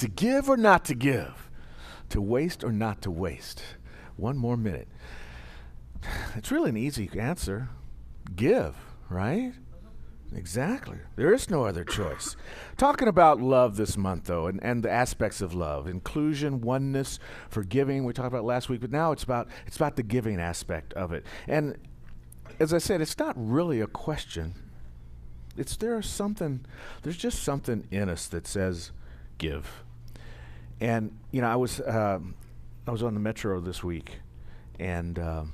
To give or not to give? To waste or not to waste? One more minute. It's really an easy answer. Give, right? Exactly. There is no other choice. Talking about love this month, though, and the aspects of love, inclusion, oneness, forgiving. We talked about last week, but now it's about the giving aspect of it. And as I said, it's not really a question. There's just something in us that says, give. And I was on the metro this week, and how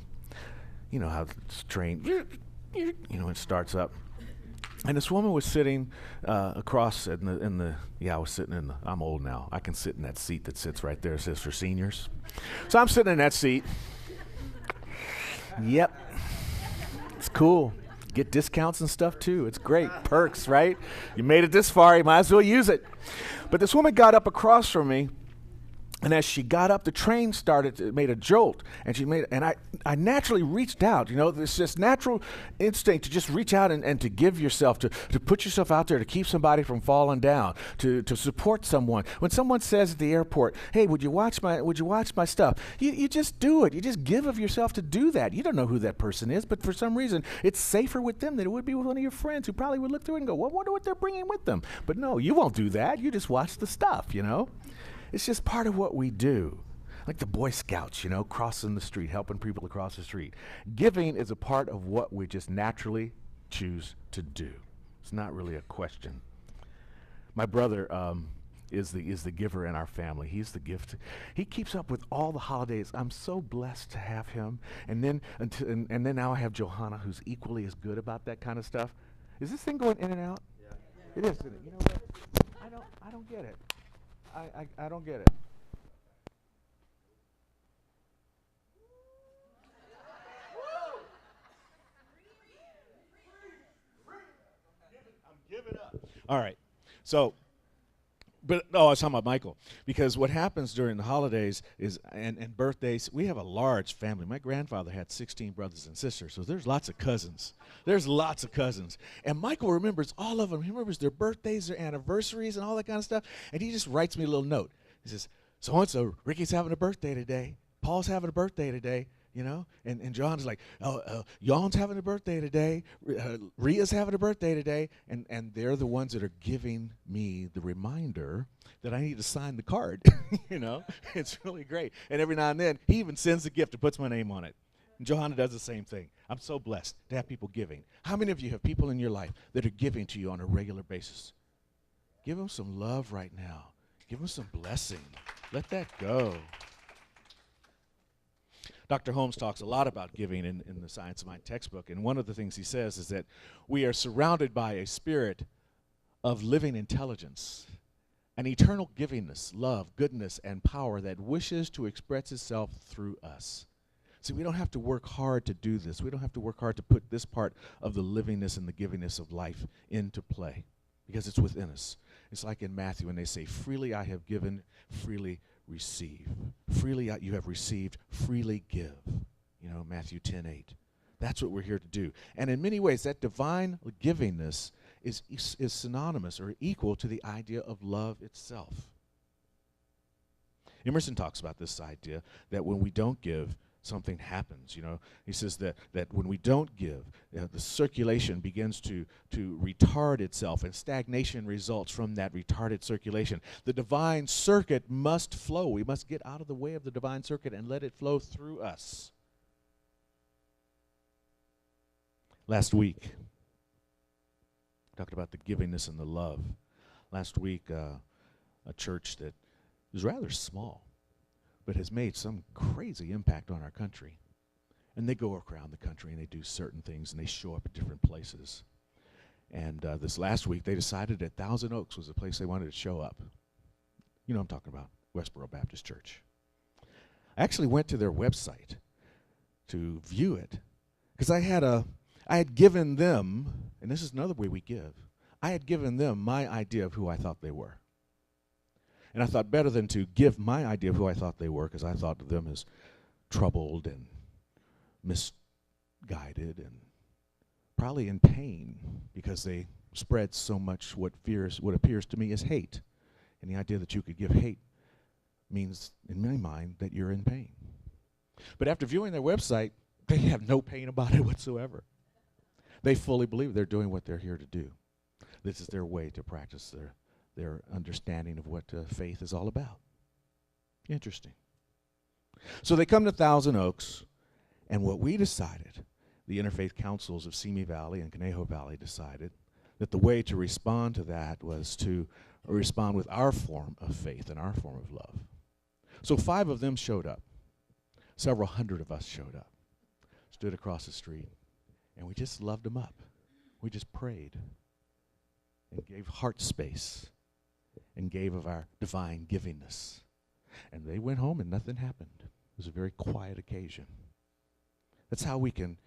the train, it starts up. And this woman was sitting across I was sitting I'm old now. I can sit in that seat that sits right there. It says for seniors. So I'm sitting in that seat. Yep. It's cool. Get discounts and stuff too. It's great. Perks, right? You made it this far, you might as well use it. But this woman got up across from me, and as she got up, the train made a jolt, and I naturally reached out. There's this natural instinct to just reach out and to give yourself, to put yourself out there, to keep somebody from falling down, to support someone. When someone says at the airport, "Hey, would you watch my stuff?" You just do it. You just give of yourself to do that. You don't know who that person is, but for some reason, it's safer with them than it would be with one of your friends who probably would look through it and go, "Well, I wonder what they're bringing with them." But no, you won't do that. You just watch the stuff, It's just part of what we do. Like the Boy Scouts, crossing the street, helping people across the street. Giving is a part of what we just naturally choose to do. It's not really a question. My brother is the giver in our family. He's the gift. He keeps up with all the holidays. I'm so blessed to have him. And then now I have Johanna, who's equally as good about that kind of stuff. Is this thing going in and out? Yeah. It is, isn't it? You know what? I don't get it. I don't get it. I'm giving up. All right. So, I was talking about Michael, because what happens during the holidays is, and birthdays, we have a large family. My grandfather had 16 brothers and sisters, so there's lots of cousins. And Michael remembers all of them. He remembers their birthdays, their anniversaries, and all that kind of stuff. And he just writes me a little note. He says, "So-and-so, Ricky's having a birthday today. Paul's having a birthday today." And John's like, Jan's having a birthday today. Ria's having a birthday today. And they're the ones that are giving me the reminder that I need to sign the card. It's really great. And every now and then, he even sends a gift and puts my name on it. And Johanna does the same thing. I'm so blessed to have people giving. How many of you have people in your life that are giving to you on a regular basis? Give them some love right now. Give them some blessing. Let that go. Dr. Holmes talks a lot about giving in the Science of Mind textbook, and one of the things he says is that we are surrounded by a spirit of living intelligence, an eternal givingness, love, goodness, and power that wishes to express itself through us. See, we don't have to work hard to do this. We don't have to work hard to put this part of the livingness and the givingness of life into play, because it's within us. It's like in Matthew when they say, "Freely I have given, freely receive." Freely you have received, freely give. Matthew 10:8. That's what we're here to do. And in many ways, that divine givingness is synonymous or equal to the idea of love itself. Emerson talks about this idea that when we don't give, something happens. He says that when we don't give, the circulation begins to retard itself, and stagnation results from that retarded circulation. The divine circuit must flow. We must get out of the way of the divine circuit and let it flow through us. Last week, talked about the givingness and the love. Last week, a church that was rather small, but has made some crazy impact on our country. And they go around the country and they do certain things and they show up at different places. And this last week they decided that Thousand Oaks was the place they wanted to show up. You know what I'm talking about, Westboro Baptist Church. I actually went to their website to view it because I had given them, and this is another way we give, I had given them my idea of who I thought they were. And I thought better than to give my idea of who I thought they were, because I thought of them as troubled and misguided and probably in pain because they spread so much what appears to me as hate. And the idea that you could give hate means, in my mind, that you're in pain. But after viewing their website, they have no pain about it whatsoever. They fully believe they're doing what they're here to do. This is their way to practice their understanding of what faith is all about. Interesting. So they come to Thousand Oaks, and what we decided, the Interfaith Councils of Simi Valley and Conejo Valley decided that the way to respond to that was to respond with our form of faith and our form of love. So 5 of them showed up. Several hundred of us showed up, stood across the street, and we just loved them up. We just prayed and gave heart space and gave of our divine givingness. And they went home and nothing happened. It was a very quiet occasion. That's how we can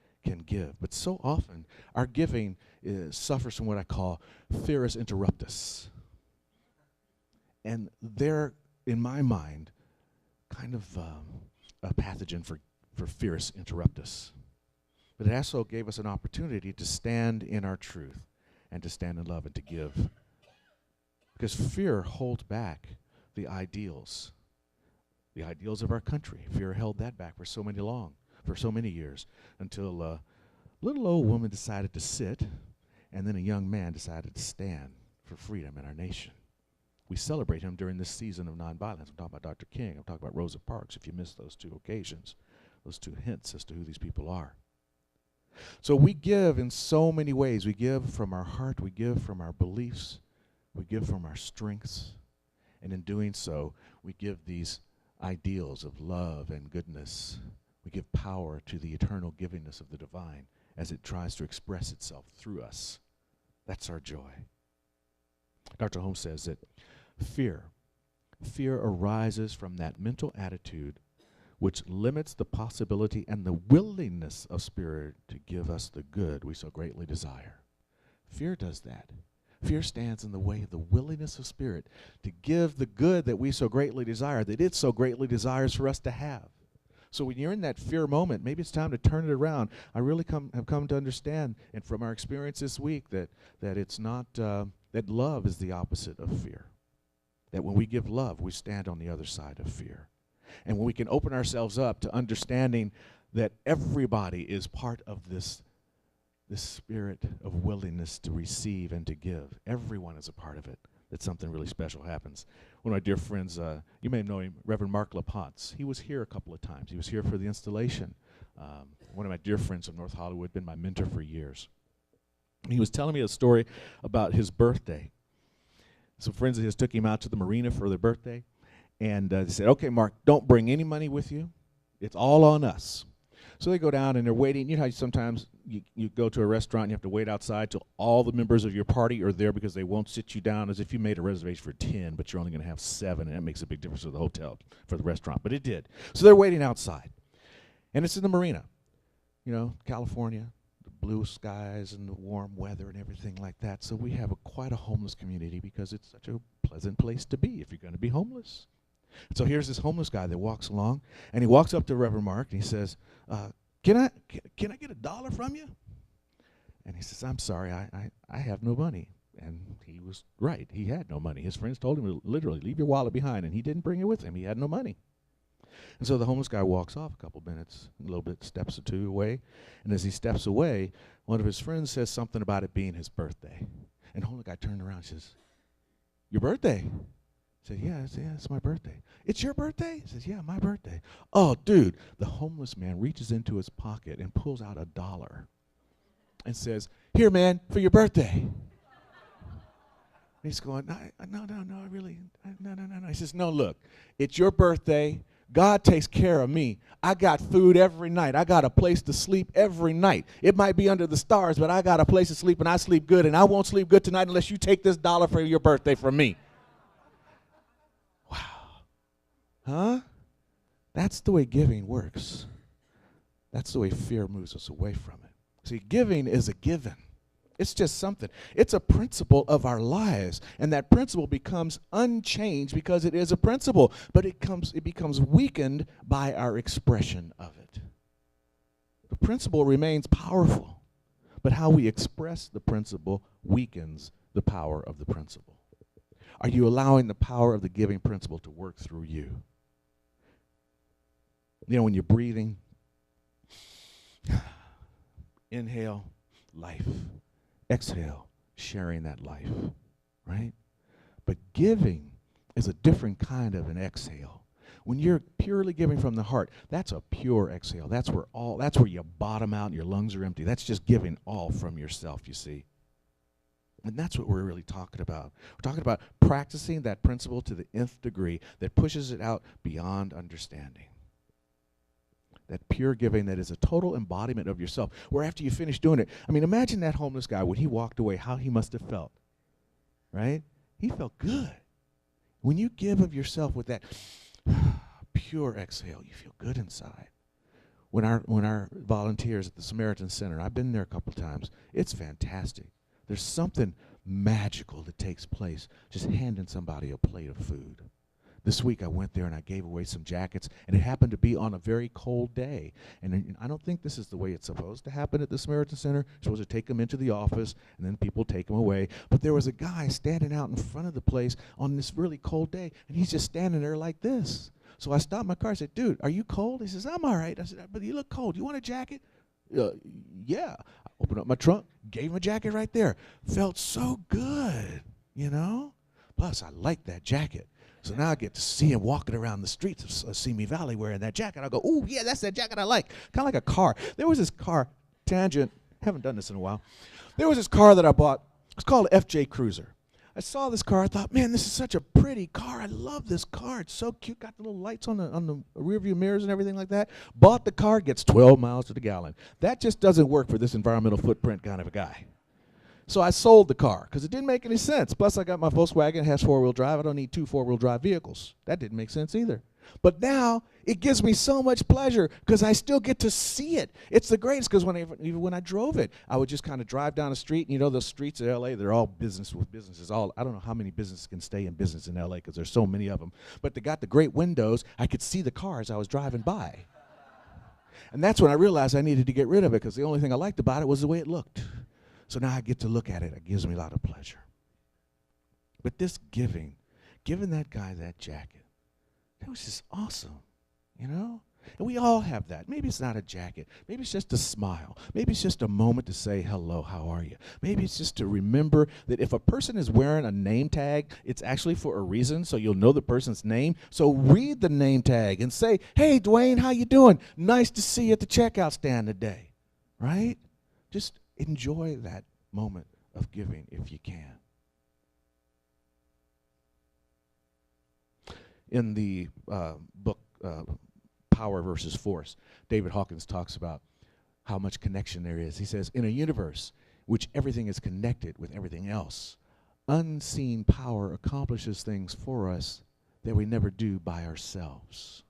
give. But so often, our giving suffers from what I call fearus interruptus. And they're, in my mind, kind of a pathogen for fearus interruptus. But it also gave us an opportunity to stand in our truth and to stand in love and to give. Because fear holds back the ideals of our country. Fear held that back for so many years, until a little old woman decided to sit, and then a young man decided to stand for freedom in our nation. We celebrate him during this season of nonviolence. I'm talking about Dr. King. I'm talking about Rosa Parks, if you missed those 2 occasions, those 2 hints as to who these people are. So we give in so many ways. We give from our heart. We give from our beliefs. We give from our strengths. And in doing so, we give these ideals of love and goodness. We give power to the eternal givingness of the divine as it tries to express itself through us. That's our joy. Dr. Holmes says that fear arises from that mental attitude which limits the possibility and the willingness of Spirit to give us the good we so greatly desire. Fear does that. Fear stands in the way of the willingness of Spirit to give the good that we so greatly desire, that it so greatly desires for us to have. So when you're in that fear moment, maybe it's time to turn it around. I really have come to understand, and from our experience this week, that it's not, that love is the opposite of fear. That when we give love, we stand on the other side of fear. And when we can open ourselves up to understanding that everybody is part of this spirit of willingness to receive and to give. Everyone is a part of it, that something really special happens. One of my dear friends, you may know him, Reverend Mark LaPonce. He was here a couple of times. He was here for the installation. One of my dear friends from North Hollywood, been my mentor for years. He was telling me a story about his birthday. Some friends of his took him out to the marina for their birthday, and they said, "Okay, Mark, don't bring any money with you. It's all on us." So they go down and they're waiting. You know how sometimes you go to a restaurant and you have to wait outside till all the members of your party are there because they won't sit you down, as if you made a reservation for 10, but you're only going to have 7, and that makes a big difference for the hotel, for the restaurant. But it did. So they're waiting outside. And it's in the marina, you know, California, the blue skies and the warm weather and everything like that. So we have quite a homeless community because it's such a pleasant place to be if you're going to be homeless. So here's this homeless guy that walks along, and he walks up to Reverend Mark, and he says, can I get $1 from you? And he says, "I'm sorry, I have no money." And he was right. He had no money. His friends told him to literally leave your wallet behind, and he didn't bring it with him. He had no money. And so the homeless guy walks off a couple minutes, a little bit, steps or 2 away. And as he steps away, one of his friends says something about it being his birthday. And the homeless guy turned around and says, "Your birthday?" He said, "Yeah, it's my birthday." "It's your birthday?" He says, "Yeah, my birthday." "Oh, dude." The homeless man reaches into his pocket and pulls out $1 and says, "Here, man, for your birthday." And he's going, no, no. He says, "No, look, it's your birthday. God takes care of me. I got food every night. I got a place to sleep every night. It might be under the stars, but I got a place to sleep, and I sleep good, and I won't sleep good tonight unless you take this $1 for your birthday from me." Huh? That's the way giving works. That's the way fear moves us away from it. See, giving is a given. It's just something. It's a principle of our lives, and that principle becomes unchanged because it is a principle, but it becomes weakened by our expression of it. The principle remains powerful, but how we express the principle weakens the power of the principle. Are you allowing the power of the giving principle to work through you? You know, when you're breathing, inhale, life. Exhale, sharing that life, right? But giving is a different kind of an exhale. When you're purely giving from the heart, that's a pure exhale. That's where you bottom out and your lungs are empty. That's just giving all from yourself, you see. And that's what we're really talking about. We're talking about practicing that principle to the nth degree that pushes it out beyond understanding. That pure giving that is a total embodiment of yourself, where after you finish doing it, I mean, imagine that homeless guy when he walked away, how he must have felt, right? He felt good. When you give of yourself with that pure exhale, you feel good inside. When our volunteers at the Samaritan Center, I've been there a couple times, it's fantastic. There's something magical that takes place just handing somebody a plate of food. This week I went there and I gave away some jackets, and it happened to be on a very cold day. And I don't think this is the way it's supposed to happen at the Samaritan Center. You're supposed to take them into the office, and then people take them away. But there was a guy standing out in front of the place on this really cold day, and he's just standing there like this. So I stopped my car. I said, "Dude, are you cold?" He says, "I'm all right." I said, "But you look cold. You want a jacket?" Yeah. I opened up my trunk, gave him a jacket right there. Felt so good, you know? Plus, I like that jacket. So now I get to see him walking around the streets of Simi Valley wearing that jacket. I go, "Ooh, yeah, that's that jacket I like." Kind of like a car. There was this car, tangent, haven't done this in a while. There was this car that I bought. It's called FJ Cruiser. I saw this car. I thought, man, this is such a pretty car. I love this car. It's so cute. Got the little lights on the rear view mirrors and everything like that. Bought the car, gets 12 miles to the gallon. That just doesn't work for this environmental footprint kind of a guy. So I sold the car because it didn't make any sense. Plus, I got my Volkswagen. It has four-wheel drive. I don't need two four-wheel drive vehicles. That didn't make sense either. But now it gives me so much pleasure because I still get to see it. It's the greatest because even when I drove it, I would just kind of drive down the street. And you know, those streets of L.A., they're all business with businesses. I don't know how many businesses can stay in business in L.A. because there's so many of them. But they got the great windows. I could see the cars I was driving by. And that's when I realized I needed to get rid of it because the only thing I liked about it was the way it looked. So now I get to look at it. It gives me a lot of pleasure. But this giving that guy that jacket, that was just awesome, you know? And we all have that. Maybe it's not a jacket. Maybe it's just a smile. Maybe it's just a moment to say, "Hello, how are you?" Maybe it's just to remember that if a person is wearing a name tag, it's actually for a reason, so you'll know the person's name. So read the name tag and say, "Hey, Dwayne, how you doing? Nice to see you at the checkout stand today," right? Just enjoy that moment of giving if you can. In the book Power versus Force, David Hawkins talks about how much connection there is. He says, in a universe which everything is connected with everything else, unseen power accomplishes things for us that we never do by ourselves.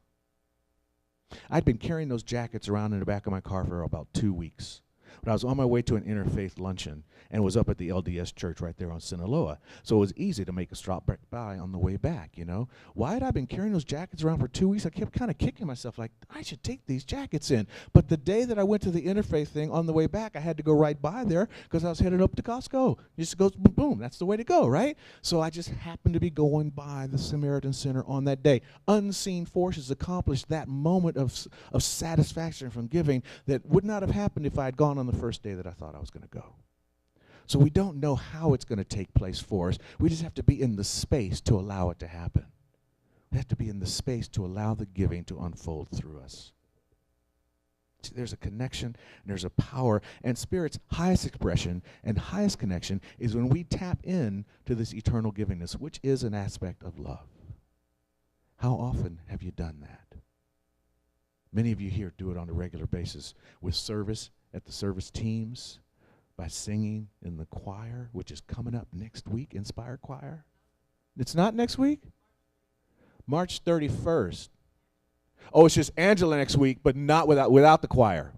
I'd been carrying those jackets around in the back of my car for about 2 weeks. But I was on my way to an interfaith luncheon and was up at the LDS church right there on Sinaloa. So it was easy to make a stop by on the way back, you know. Why had I been carrying those jackets around for 2 weeks? I kept kind of kicking myself like, I should take these jackets in. But the day that I went to the interfaith thing on the way back, I had to go right by there because I was headed up to Costco. It just goes boom, boom. That's the way to go, right? So I just happened to be going by the Samaritan Center on that day. Unseen forces accomplished that moment of satisfaction from giving that would not have happened if I had gone on the first day that I thought I was going to go. So we don't know how it's going to take place for us. We just have to be in the space to allow it to happen. We have to be in the space to allow the giving to unfold through us. See, there's a connection, and there's a power, and Spirit's highest expression and highest connection is when we tap in to this eternal givingness, which is an aspect of love. How often have you done that? Many of you here do it on a regular basis with service at the service teams, by singing in the choir, which is coming up next week, Inspire Choir. It's not next week? March 31st. Oh, it's just Angela next week, but not without the choir.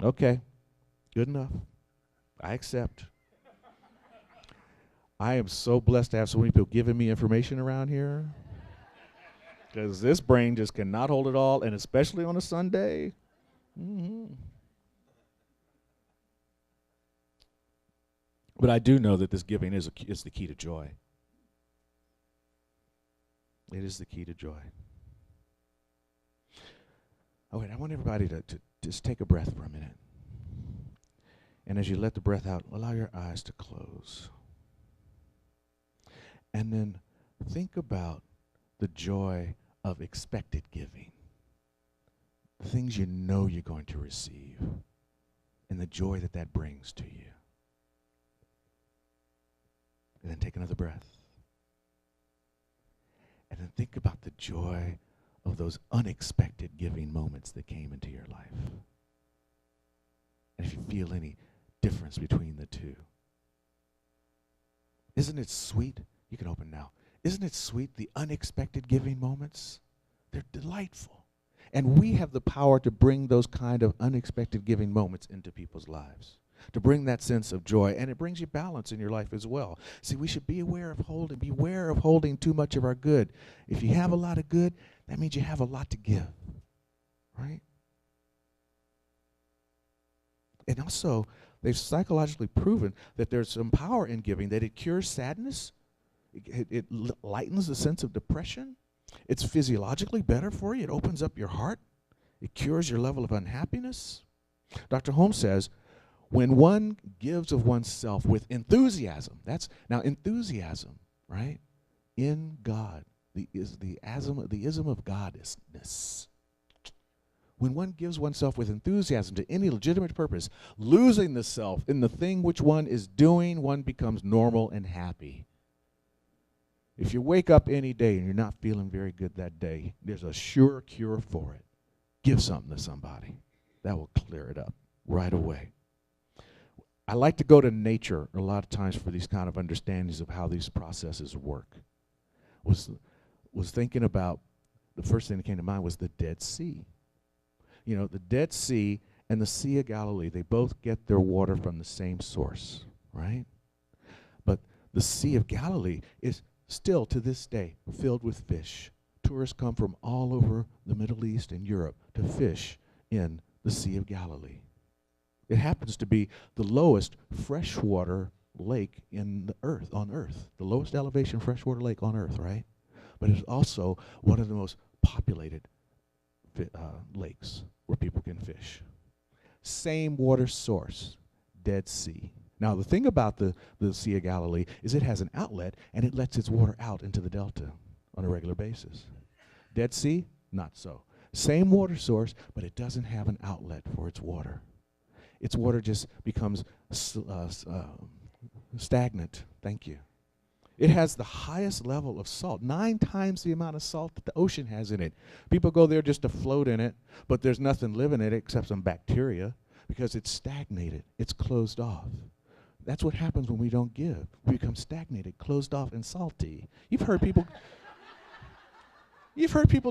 Okay, good enough. I accept. I am so blessed to have so many people giving me information around here, because this brain just cannot hold it all, and especially on a Sunday. But I do know that this giving is the key to joy. It is the key to joy. Oh, wait, I want everybody to just take a breath for a minute. And as you let the breath out, allow your eyes to close. And then think about the joy of expected giving. The things you know you're going to receive. And the joy that that brings to you. And then take another breath. And then think about the joy of those unexpected giving moments that came into your life. And if you feel any difference between the two. Isn't it sweet? You can open now. Isn't it sweet, the unexpected giving moments? They're delightful. And we have the power to bring those kind of unexpected giving moments into people's lives. To bring that sense of joy. And it brings you balance in your life as well. See, we should beware of holding too much of our good. If you have a lot of good, that means you have a lot to give. Right? And also, they've psychologically proven that there's some power in giving, that it cures sadness. It lightens the sense of depression. It's physiologically better for you. It opens up your heart. It cures your level of unhappiness. Dr. Holmes says, when one gives of oneself with enthusiasm, now enthusiasm, right? In God, the ism of godness. When one gives oneself with enthusiasm to any legitimate purpose, losing the self in the thing which one is doing, one becomes normal and happy. If you wake up any day and you're not feeling very good that day, there's a sure cure for it. Give something to somebody. That will clear it up right away. I like to go to nature a lot of times for these kind of understandings of how these processes work. Was thinking about, the first thing that came to mind was the Dead Sea. You know, the Dead Sea and the Sea of Galilee, they both get their water from the same source, right? But the Sea of Galilee is still to this day filled with fish. Tourists come from all over the Middle East and Europe to fish in the Sea of Galilee. It happens to be the lowest freshwater lake on Earth. The lowest elevation freshwater lake on Earth, right? But it's also one of the most populated lakes where people can fish. Same water source, Dead Sea. Now, the thing about the Sea of Galilee is it has an outlet, and it lets its water out into the delta on a regular basis. Dead Sea, not so. Same water source, but it doesn't have an outlet for its water. Its water just becomes stagnant. Thank you. It has the highest level of salt, 9 times the amount of salt that the ocean has in it. People go there just to float in it, but there's nothing living in it except some bacteria because it's stagnated. It's closed off. That's what happens when we don't give. We become stagnated, closed off, and salty. You've heard people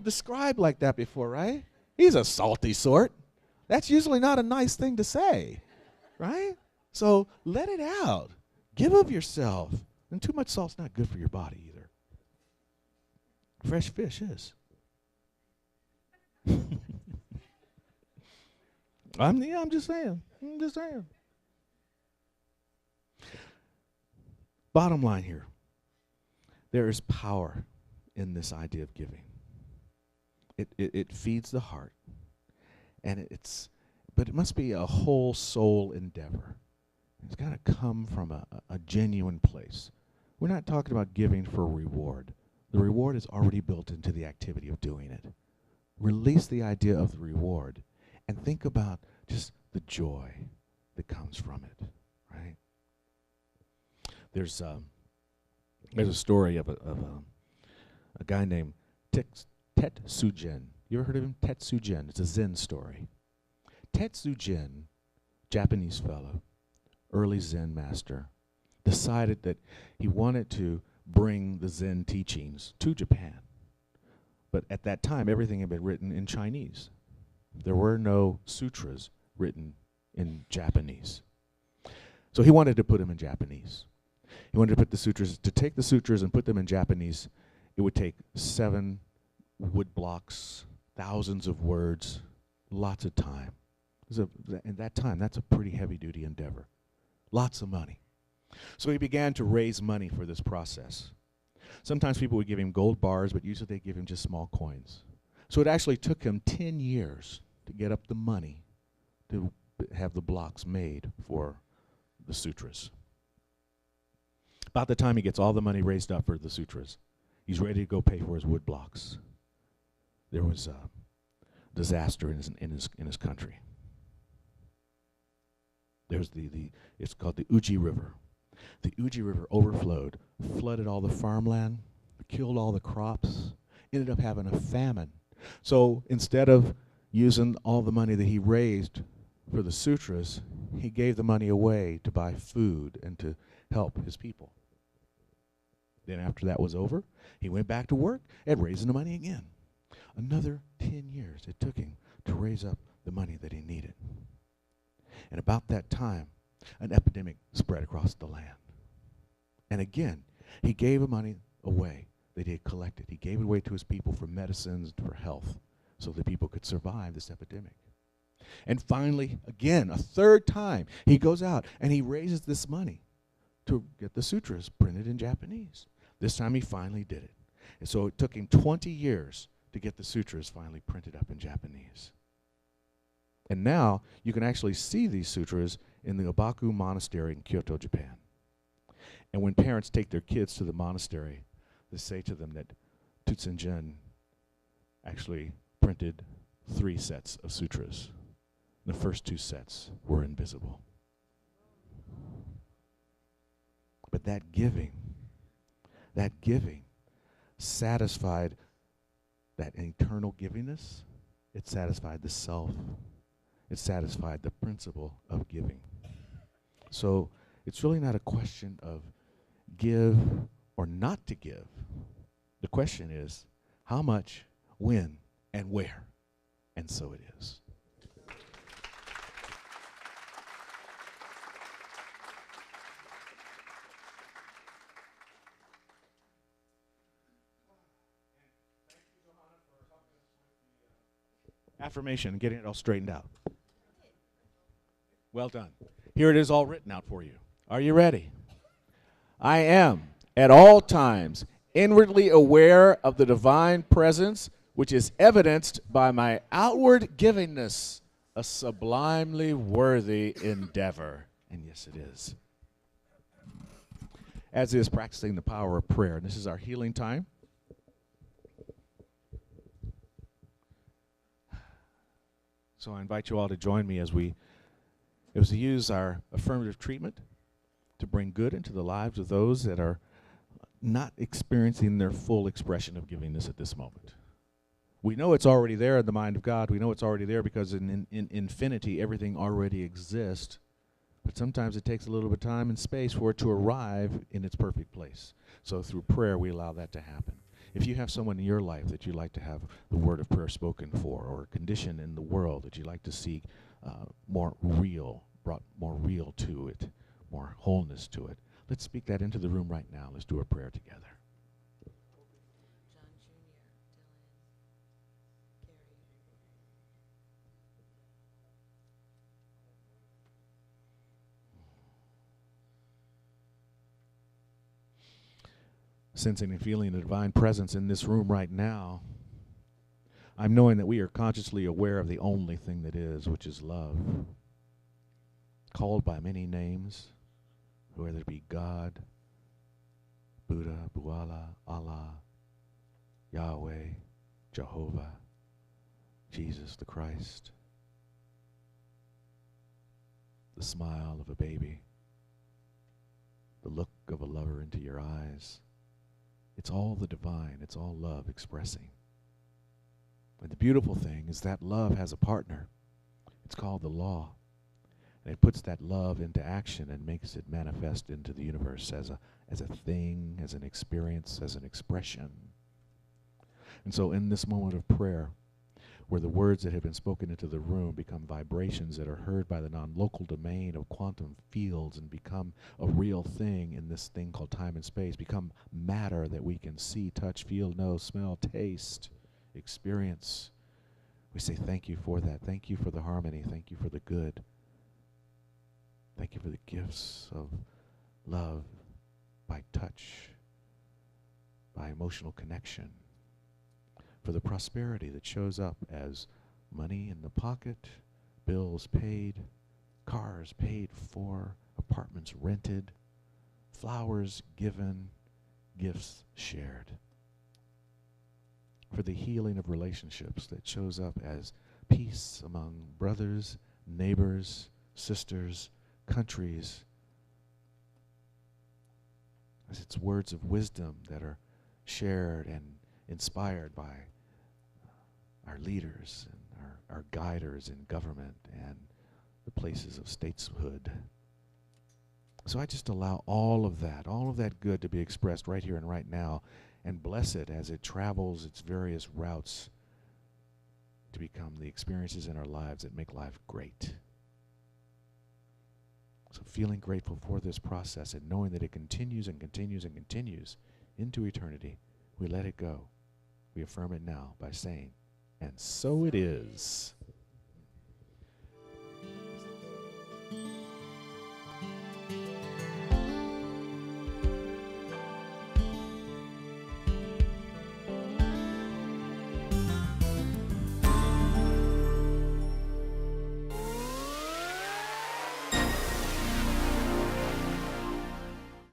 described like that before, right? He's a salty sort. That's usually not a nice thing to say, right? So let it out. Give of yourself. And too much salt's not good for your body either. Fresh fish is. I'm just saying. Bottom line here, there is power in this idea of giving. It feeds the heart, and but it must be a whole soul endeavor. It's got to come from a genuine place. We're not talking about giving for reward. The reward is already built into the activity of doing it. Release the idea of the reward and think about just the joy that comes from it, right? There's a story of a guy named Tetsujin. You ever heard of him? Tetsujin. It's a Zen story. Tetsujin, Japanese fellow, early Zen master, decided that he wanted to bring the Zen teachings to Japan. But at that time, everything had been written in Chinese. There were no sutras written in Japanese. So he wanted to put them in Japanese. He wanted to take the sutras and put them in Japanese. It would take 7 wood blocks, thousands of words, lots of time. In that time, that's a pretty heavy-duty endeavor. Lots of money. So he began to raise money for this process. Sometimes people would give him gold bars, but usually they give him just small coins. So it actually took him 10 years to get up the money to have the blocks made for the sutras. About the time he gets all the money raised up for the sutras, he's ready to go pay for his wood blocks. There was a disaster in his country. There's it's called the Uji River. The Uji River overflowed, flooded all the farmland, killed all the crops, ended up having a famine. So instead of using all the money that he raised for the sutras, he gave the money away to buy food and to help his people. Then after that was over, he went back to work and raising the money again. Another 10 years it took him to raise up the money that he needed. And about that time, an epidemic spread across the land. And again, he gave the money away that he had collected. He gave it away to his people for medicines, for health, so that people could survive this epidemic. And finally, again, a third time, he goes out and he raises this money to get the sutras printed in Japanese. This time he finally did it. And so it took him 20 years to get the sutras finally printed up in Japanese. And now you can actually see these sutras in the Obaku Monastery in Kyoto, Japan. And when parents take their kids to the monastery, they say to them that Tutsunjin actually printed 3 sets of sutras. The first 2 sets were invisible. But that giving satisfied that eternal givingness. It satisfied the self. It satisfied the principle of giving. So it's really not a question of give or not to give. The question is how much, when, and where. And so it is. Affirmation, getting it all straightened out. Well done. Here it is all written out for you. Are you ready? I am at all times inwardly aware of the divine presence, which is evidenced by my outward givingness, a sublimely worthy endeavor. And yes, it is. As is practicing the power of prayer. And this is our healing time. So I invite you all to join me as we use our affirmative treatment to bring good into the lives of those that are not experiencing their full expression of givingness at this moment. We know it's already there in the mind of God. We know it's already there because in infinity everything already exists. But sometimes it takes a little bit of time and space for it to arrive in its perfect place. So through prayer we allow that to happen. If you have someone in your life that you'd like to have the word of prayer spoken for, or a condition in the world that you'd like to see brought more real to it, more wholeness to it, let's speak that into the room right now. Let's do a prayer together. John Jr., Dylan, Sensing and feeling the divine presence in this room right now, I'm knowing that we are consciously aware of the only thing that is, which is love. Called by many names, whether it be God, Buddha, Buala, Allah, Yahweh, Jehovah, Jesus the Christ, the smile of a baby, the look of a lover into your eyes. It's all the divine. It's all love expressing. And the beautiful thing is that love has a partner. It's called the law. And it puts that love into action and makes it manifest into the universe as a thing, as an experience, as an expression. And so in this moment of prayer, where the words that have been spoken into the room become vibrations that are heard by the non-local domain of quantum fields and become a real thing in this thing called time and space, become matter that we can see, touch, feel, know, smell, taste, experience. We say thank you for that. Thank you for the harmony. Thank you for the good. Thank you for the gifts of love by touch, by emotional connection, for the prosperity that shows up as money in the pocket, bills paid, cars paid for, apartments rented, flowers given, gifts shared. For the healing of relationships that shows up as peace among brothers, neighbors, sisters, countries, as it's words of wisdom that are shared and inspired by our leaders and our guiders in government and the places of statehood. So I just allow all of that good to be expressed right here and right now, and bless it as it travels its various routes to become the experiences in our lives that make life great. So feeling grateful for this process and knowing that it continues and continues and continues into eternity, we let it go. We affirm it now by saying, and so it is.